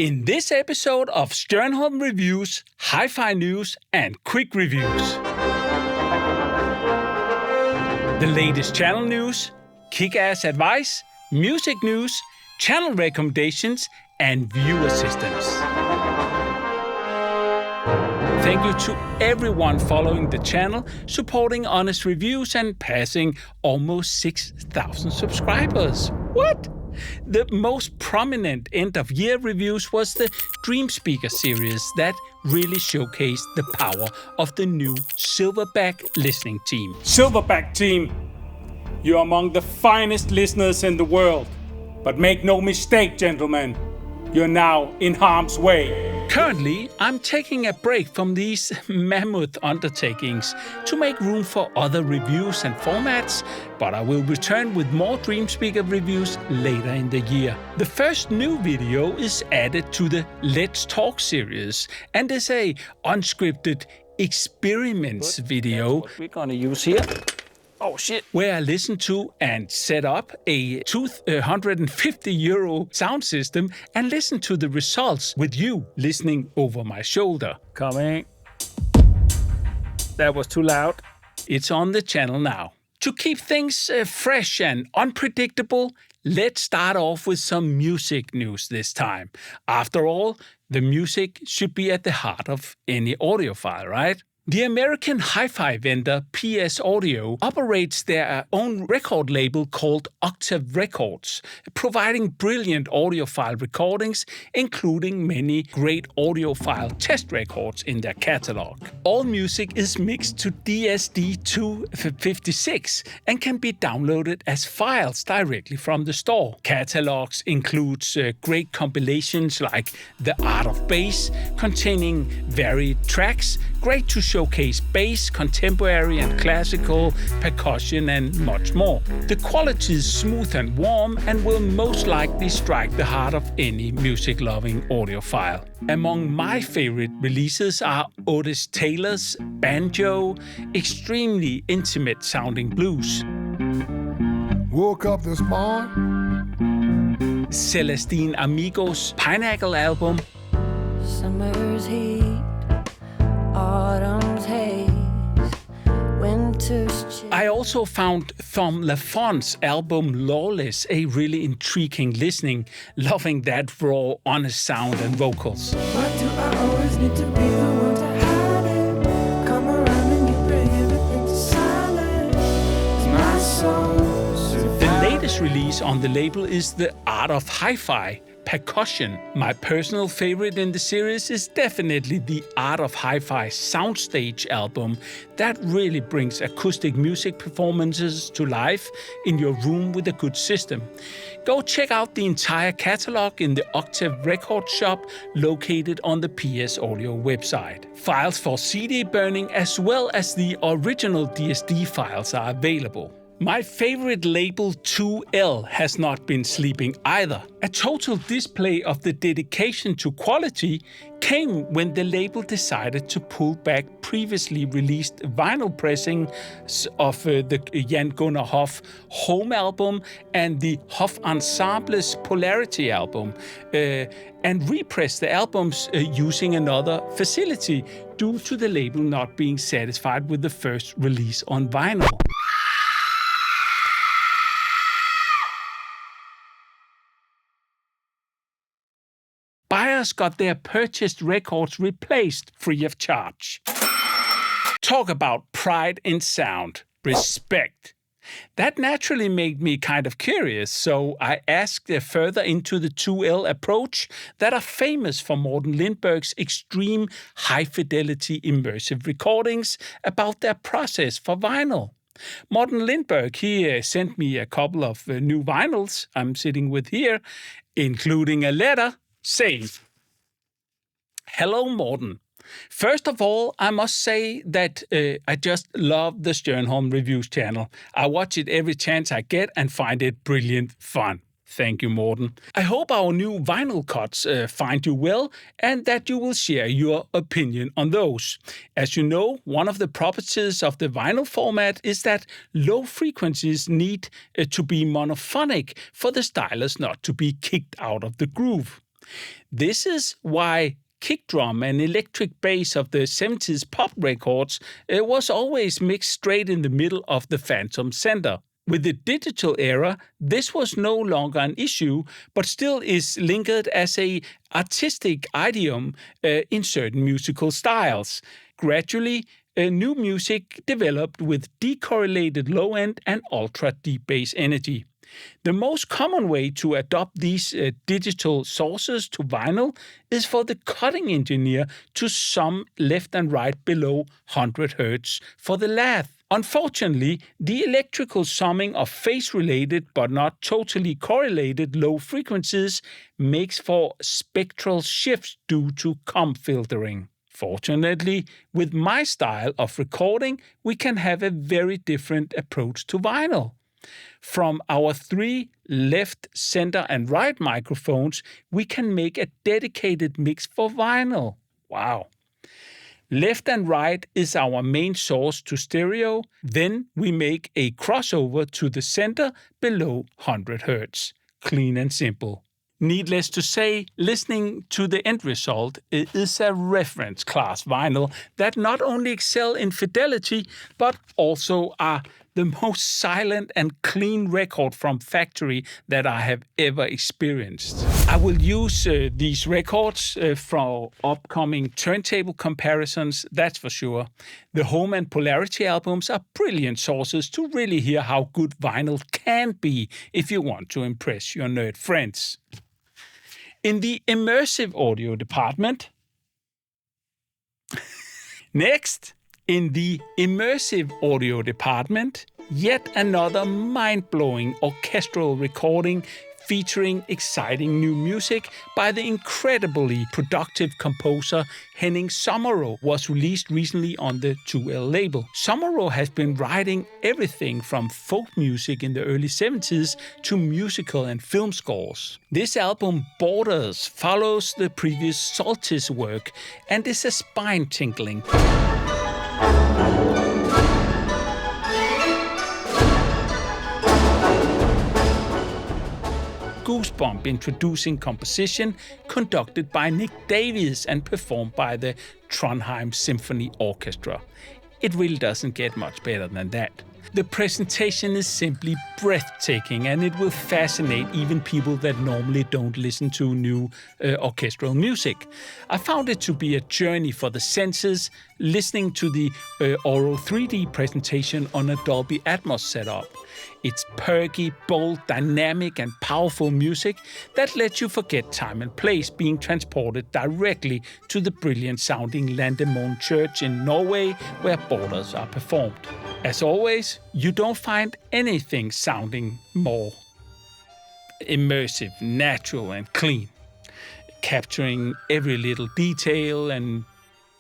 In this episode of Stjernholm Reviews, Hi-Fi News and Quick Reviews. The latest channel news, kick-ass advice, music news, channel recommendations, and view assistance. Thank you to everyone following the channel, supporting honest reviews, and passing almost 6,000 subscribers. What? The most prominent end-of-year reviews was the Dreamspeaker series that really showcased the power of the new Silverback listening team. Silverback team, you're among the finest listeners in the world. But make no mistake, gentlemen, you're now in harm's way. Currently, I'm taking a break from these mammoth undertakings to make room for other reviews and formats, but I will return with more Dreamspeaker reviews later in the year. The first new video is added to the Let's Talk series and is a unscripted experiments video. That's what we're gonna use here. Oh shit. Where I listen to and set up a €250 sound system and listen to the results with you listening over my shoulder. Coming. That was too loud. It's on the channel now. To keep things fresh and unpredictable, let's start off with some music news this time. After all, the music should be at the heart of any audiophile, right? The American hi-fi vendor PS Audio operates their own record label called Octave Records, providing brilliant audiophile recordings, including many great audiophile test records in their catalog. All music is mixed to DSD-256 and can be downloaded as files directly from the store. Catalogs includes great compilations like The Art of Bass, containing varied tracks, great to showcase bass, contemporary and classical, percussion, and much more. The quality is smooth and warm and will most likely strike the heart of any music-loving audiophile. Among my favorite releases are Otis Taylor's Banjo, extremely intimate-sounding blues. Woke up this morning. Celestine Amigo's Pinnacle album. Summer's heat, autumn's haze, winter's chill. I also found Thom Lafon's album Lawless a really intriguing listening, loving that raw, honest sound and vocals. Why do I always need to be the one to hide it? Come around and you bring everything to silence. My soul The latest release on the label is The Art of Hi-Fi, Percussion. My personal favorite in the series is definitely the Art of Hi-Fi Soundstage album that really brings acoustic music performances to life in your room with a good system. Go check out the entire catalog in the Octave Record Shop located on the PS Audio website. Files for CD burning as well as the original DSD files are available. My favorite label 2L has not been sleeping either. A total display of the dedication to quality came when the label decided to pull back previously released vinyl pressings of the Jan Gunnar Hoff Home album and the Hoff Ensemble's Polarity album and repress the albums using another facility due to the label not being satisfied with the first release on vinyl. Buyers got their purchased records replaced free of charge. Talk about pride in sound. Respect. That naturally made me kind of curious, so I asked further into the 2L approach that are famous for Morten Lindberg's extreme high-fidelity immersive recordings about their process for vinyl. Morten Lindberg, he sent me a couple of new vinyls I'm sitting with here, including a letter saying, "Hello, Morten. First of all, I must say that I just love the Stjernholm Reviews channel. I watch it every chance I get and find it brilliant fun. Thank you, Morten. I hope our new vinyl cuts find you well and that you will share your opinion on those. As you know, one of the properties of the vinyl format is that low frequencies need to be monophonic for the stylus not to be kicked out of the groove. This is why kick drum and electric bass of the 70s pop records was always mixed straight in the middle of the phantom center. With the digital era, this was no longer an issue, but still is linked as an artistic idiom in certain musical styles. Gradually, new music developed with decorrelated low-end and ultra-deep bass energy. The most common way to adopt these digital sources to vinyl is for the cutting engineer to sum left and right below 100 Hz for the lathe. Unfortunately, the electrical summing of phase-related but not totally correlated low frequencies makes for spectral shifts due to comb filtering. Fortunately, with my style of recording, we can have a very different approach to vinyl. From our 3 left, center, and right microphones, we can make a dedicated mix for vinyl. Wow! Left and right is our main source to stereo, then we make a crossover to the center below 100 Hz. Clean and simple. Needless to say, listening to the end result is a reference class vinyl that not only excel in fidelity, but also are the most silent and clean record from factory that I have ever experienced. I will use these records for upcoming turntable comparisons, that's for sure. The Home and Polarity albums are brilliant sources to really hear how good vinyl can be if you want to impress your nerd friends. In the immersive audio department, next, in the immersive audio department, yet another mind-blowing orchestral recording featuring exciting new music by the incredibly productive composer Henning Sommerå was released recently on the 2L label. Sommerå has been writing everything from folk music in the early 70s to musical and film scores. This album, Borders, follows the previous Soltis work and is a spine-tingling goosebump introducing composition conducted by Nick Davies and performed by the Trondheim Symphony Orchestra. It really doesn't get much better than that. The presentation is simply breathtaking and it will fascinate even people that normally don't listen to new orchestral music. I found it to be a journey for the senses, listening to the Auro 3D presentation on a Dolby Atmos setup. It's perky, bold, dynamic and powerful music that lets you forget time and place, being transported directly to the brilliant sounding Landemon Church in Norway where Borders are performed. As always, you don't find anything sounding more immersive, natural and clean, capturing every little detail and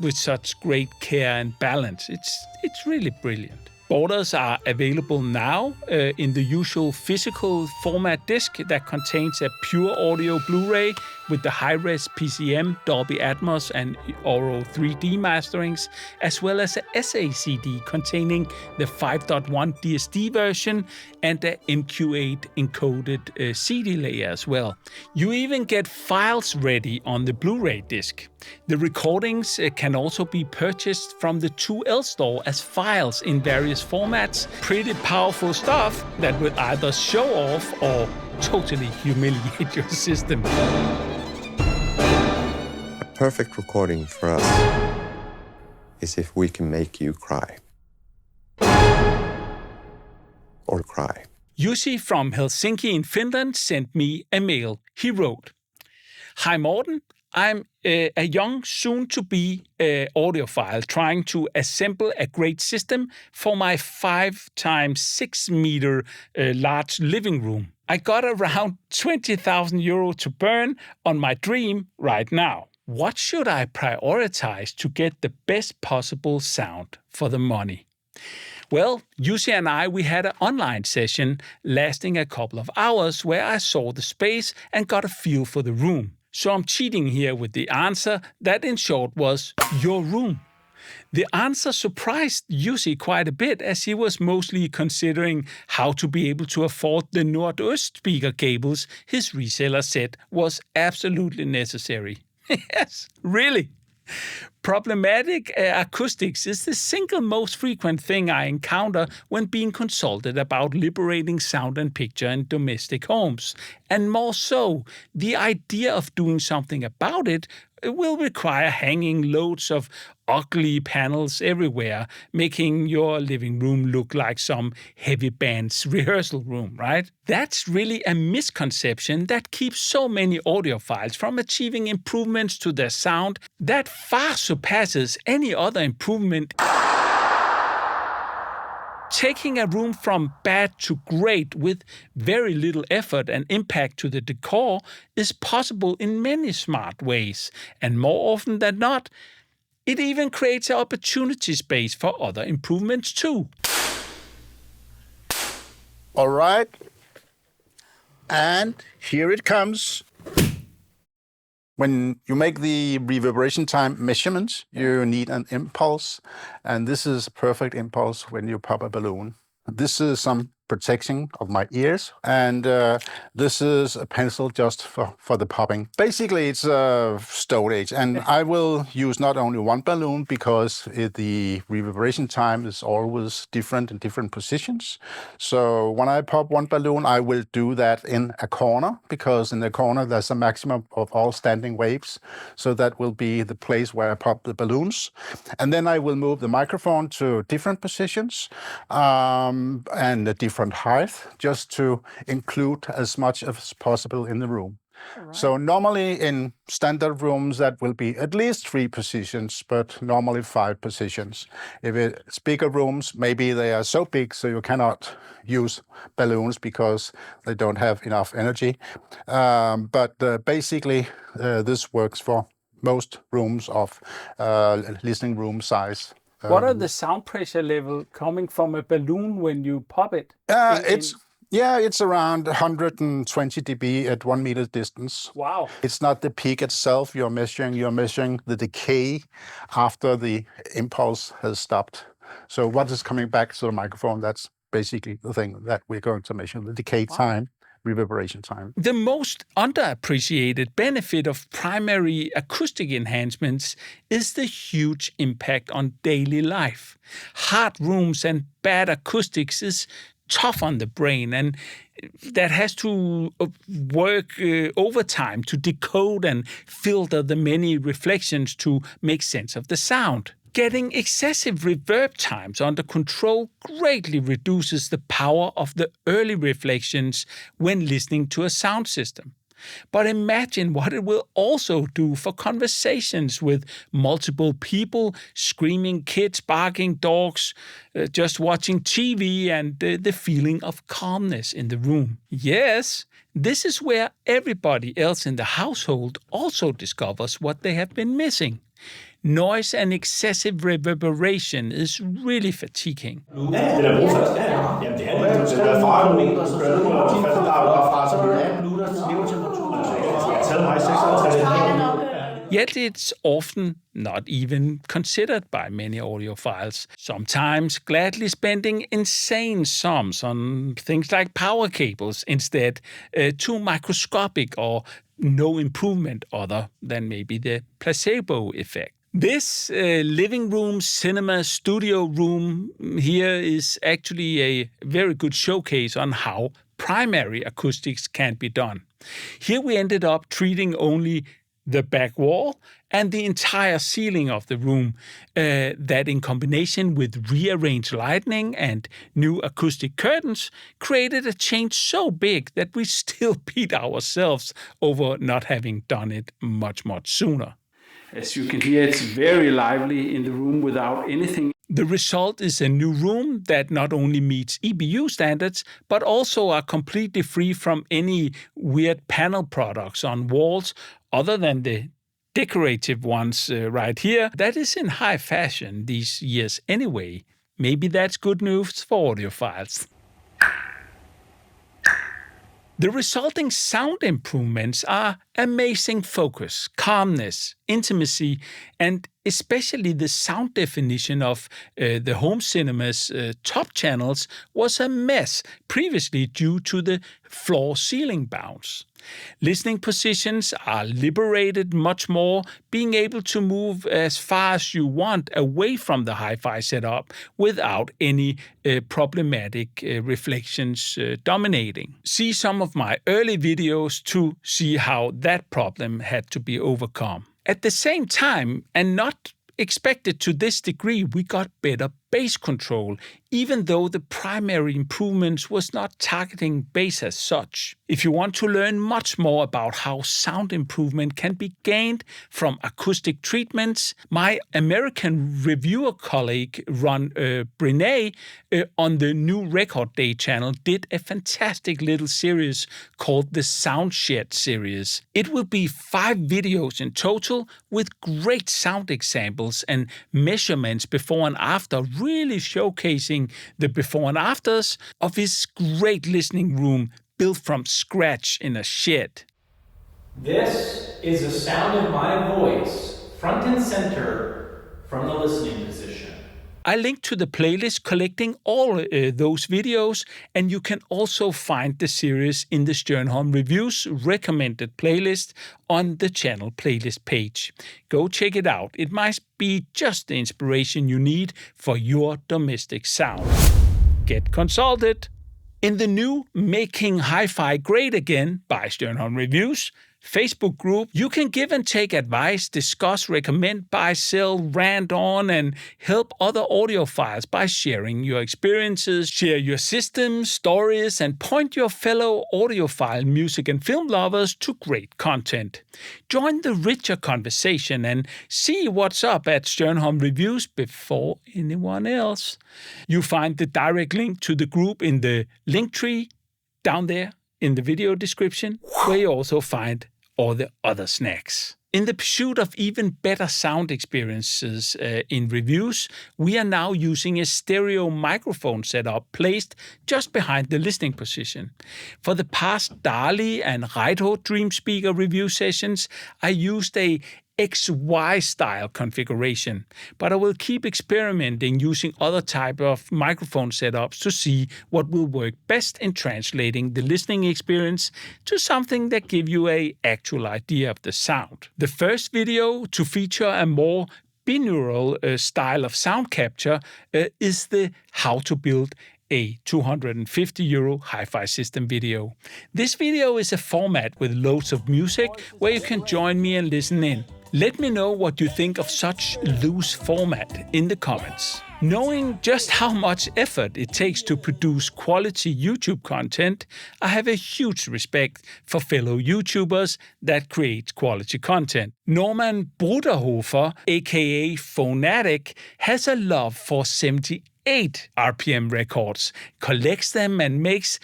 with such great care and balance. It's really brilliant. Borders are available now in the usual physical format disc that contains a pure audio Blu-ray with the high-res PCM, Dolby Atmos and Auro 3D masterings, as well as a SACD containing the 5.1 DSD version and the MQ8 encoded CD layer as well. You even get files ready on the Blu-ray disc. The recordings can also be purchased from the 2L store as files in various formats. Pretty powerful stuff that will either show off or totally humiliate your system. A perfect recording for us is if we can make you cry. Or cry. Jussi from Helsinki in Finland sent me a mail. He wrote, "Hi Morten, I'm a young, soon-to-be audiophile trying to assemble a great system for my 5x6 meter large living room. I got around 20,000 euro to burn on my dream right now. What should I prioritize to get the best possible sound for the money?" Well, Jussi and we had an online session lasting a couple of hours where I saw the space and got a feel for the room. So I'm cheating here with the answer that in short was your room. The answer surprised Jussi quite a bit, as he was mostly considering how to be able to afford the Nordost speaker cables his reseller said was absolutely necessary. Yes, really. Problematic acoustics is the single most frequent thing I encounter when being consulted about liberating sound and picture in domestic homes. And more so, the idea of doing something about it will require hanging loads of ugly panels everywhere, making your living room look like some heavy band's rehearsal room, right? That's really a misconception that keeps so many audiophiles from achieving improvements to their sound that far surpasses any other improvement. Taking a room from bad to great with very little effort and impact to the decor is possible in many smart ways, and more often than not, it even creates an opportunity space for other improvements too. All right. And here it comes. When you make the reverberation time measurement, you need an impulse. And this is a perfect impulse when you pop a balloon. This is some protection of my ears, and this is a pencil just for the popping. Basically, it's a Stone Age, and I will use not only one balloon because the reverberation time is always different in different positions. So when I pop one balloon, I will do that in a corner, because in the corner there's a maximum of all standing waves. So that will be the place where I pop the balloons. And then I will move the microphone to different positions and a different height, just to include as much as possible in the room. Right. So normally in standard rooms that will be at least 3 positions, but normally 5 positions. If it's bigger rooms, maybe they are so big so you cannot use balloons because they don't have enough energy. But basically this works for most rooms of listening room size. What are the sound pressure level coming from a balloon when you pop it? It's around 120 dB at 1 meter distance. Wow. It's not the peak itself you're measuring the decay after the impulse has stopped. So what is coming back to the microphone, that's basically the thing that we're going to measure, the decay time. Reverberation time. The most underappreciated benefit of primary acoustic enhancements is the huge impact on daily life. Hard rooms and bad acoustics is tough on the brain, and that has to work overtime to decode and filter the many reflections to make sense of the sound. Getting excessive reverb times under control greatly reduces the power of the early reflections when listening to a sound system. But imagine what it will also do for conversations with multiple people, screaming kids, barking dogs, just watching TV, and the feeling of calmness in the room. Yes, this is where everybody else in the household also discovers what they have been missing. Noise and excessive reverberation is really fatiguing. Yet it's often not even considered by many audiophiles, sometimes gladly spending insane sums on things like power cables instead, too microscopic or no improvement other than maybe the placebo effect. This living room, cinema, studio room here is actually a very good showcase on how primary acoustics can be done. Here we ended up treating only the back wall and the entire ceiling of the room, that in combination with rearranged lighting and new acoustic curtains created a change so big that we still beat ourselves over not having done it much sooner. As you can hear, it's very lively in the room without anything. The result is a new room that not only meets EBU standards, but also are completely free from any weird panel products on walls other than the decorative ones right here. That is in high fashion these years anyway. Maybe that's good news for audiophiles. The resulting sound improvements are amazing focus, calmness, intimacy, and especially the sound definition of the home cinema's top channels was a mess previously due to the floor-ceiling bounce. Listening positions are liberated much more, being able to move as far as you want away from the hi-fi setup without any problematic reflections dominating. See some of my early videos to see how that problem had to be overcome. At the same time, and not expected to this degree, we got better bass control, even though the primary improvements was not targeting bass as such. If you want to learn much more about how sound improvement can be gained from acoustic treatments, my American reviewer colleague Ron Brenay on the New Record Day channel did a fantastic little series called the Soundshed series. It will be 5 videos in total with great sound examples and measurements before and after, really showcasing the before and afters of his great listening room built from scratch in a shed. This is the sound of my voice, front and center, from the listening position. I linked to the playlist collecting all those videos, and you can also find the series in the Stjernholm Reviews recommended playlist on the channel playlist page. Go check it out. It might be just the inspiration you need for your domestic sound. Get consulted. In the new Making Hi-Fi Great Again by Stjernholm Reviews Facebook group, you can give and take advice, discuss, recommend, buy, sell, rant on, and help other audiophiles by sharing your experiences, share your systems, stories, and point your fellow audiophile music and film lovers to great content. Join the richer conversation and see what's up at Stjernholm Reviews before anyone else. You find the direct link to the group in the link tree down there in the video description, where you also find all the other snacks. In the pursuit of even better sound experiences in reviews, we are now using a stereo microphone setup placed just behind the listening position. For the past Dali and Raito Dream Speaker review sessions, I used a XY style configuration, but I will keep experimenting using other type of microphone setups to see what will work best in translating the listening experience to something that gives you an actual idea of the sound. The first video to feature a more binaural style of sound capture is the how to build a €250 hi-fi system video. This video is a format with loads of music where you can join me and listen in. Let me know what you think of such loose format in the comments. Knowing just how much effort it takes to produce quality YouTube content, I have a huge respect for fellow YouTubers that create quality content. Norman Bruderhofer, aka Phonatic, has a love for 78 RPM records, collects them and makes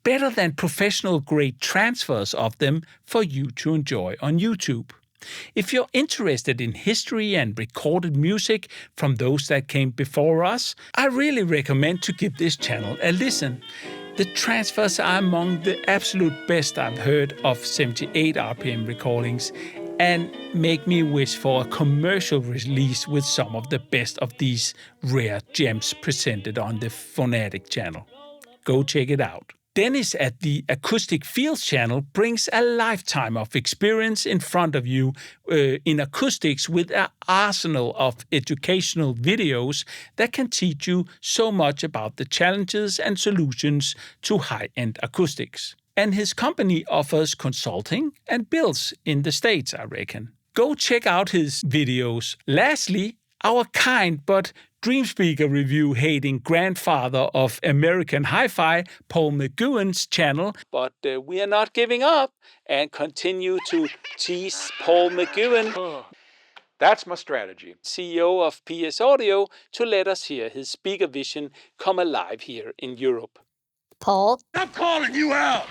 better than professional grade transfers of them for you to enjoy on YouTube. If you're interested in history and recorded music from those that came before us, I really recommend to give this channel a listen. The transfers are among the absolute best I've heard of 78 RPM recordings and make me wish for a commercial release with some of the best of these rare gems presented on the Phonatic channel. Go check it out. Dennis at the Acoustic Fields channel brings a lifetime of experience in front of you in acoustics with an arsenal of educational videos that can teach you so much about the challenges and solutions to high-end acoustics. And his company offers consulting and builds in the States, I reckon. Go check out his videos. Lastly, our kind but Dream Speaker review hating grandfather of American Hi-Fi, Paul McGowan's channel, but we are not giving up and continue to tease Paul McGowan. That's my strategy. CEO of PS Audio, to let us hear his speaker vision come alive here in Europe. Paul? I'm calling you out.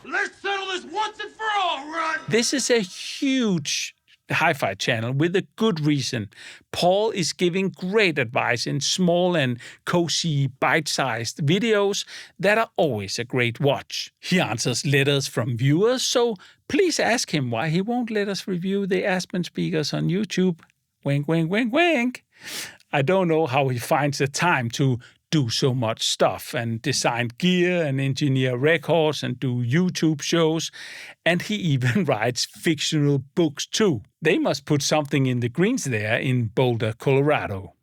Let's settle this once and for all, right? This is a huge the Hi-Fi channel with a good reason. Paul is giving great advice in small and cozy bite-sized videos that are always a great watch. He answers letters from viewers, so please ask him why he won't let us review the Aspen speakers on YouTube. Wink, wink, wink, wink. I don't know how he finds the time to do so much stuff and design gear and engineer records and do YouTube shows, and he even writes fictional books too. They must put something in the greens there in Boulder, Colorado.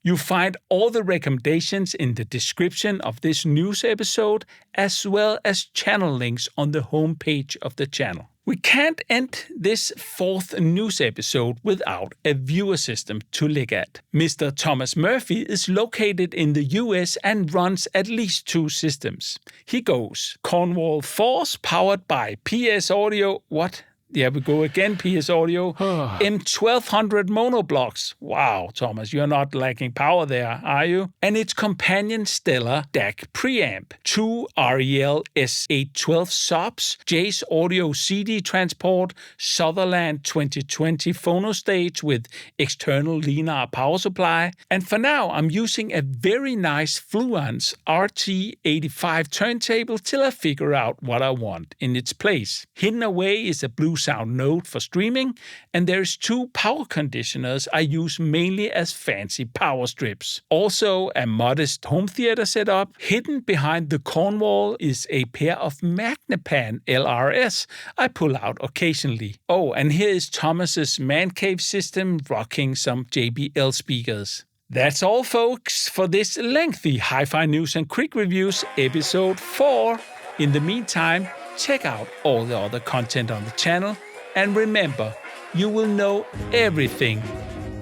You find all the recommendations in the description of this news episode, as well as channel links on the homepage of the channel. We can't end this fourth news episode without a viewer system to look at. Mr. Thomas Murphy is located in the US and runs at least 2 systems. He goes Cornwall Force powered by PS Audio. What? There we go again, PS Audio. M1200 monoblocks. Wow, Thomas, you're not lacking power there, are you? And its companion Stellar DAC preamp. 2 REL S812 subs, Jay's Audio CD transport, Sutherland 2020 phonostage with external linear power supply. And for now, I'm using a very nice Fluence RT85 turntable till I figure out what I want in its place. Hidden away is a Blue Sound Node for streaming, and there's 2 power conditioners I use mainly as fancy power strips. Also, a modest home theater setup. Hidden behind the Cornwall is a pair of Magnepan LRS I pull out occasionally. Oh, and here is Thomas's man cave system rocking some JBL speakers. That's all, folks, for this lengthy Hi-Fi News and Quick Reviews episode 4. In the meantime, check out all the other content on the channel, and remember, you will know everything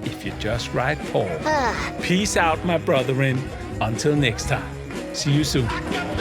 if you just write Paul. Peace out, my brethren. Until next time. See you soon.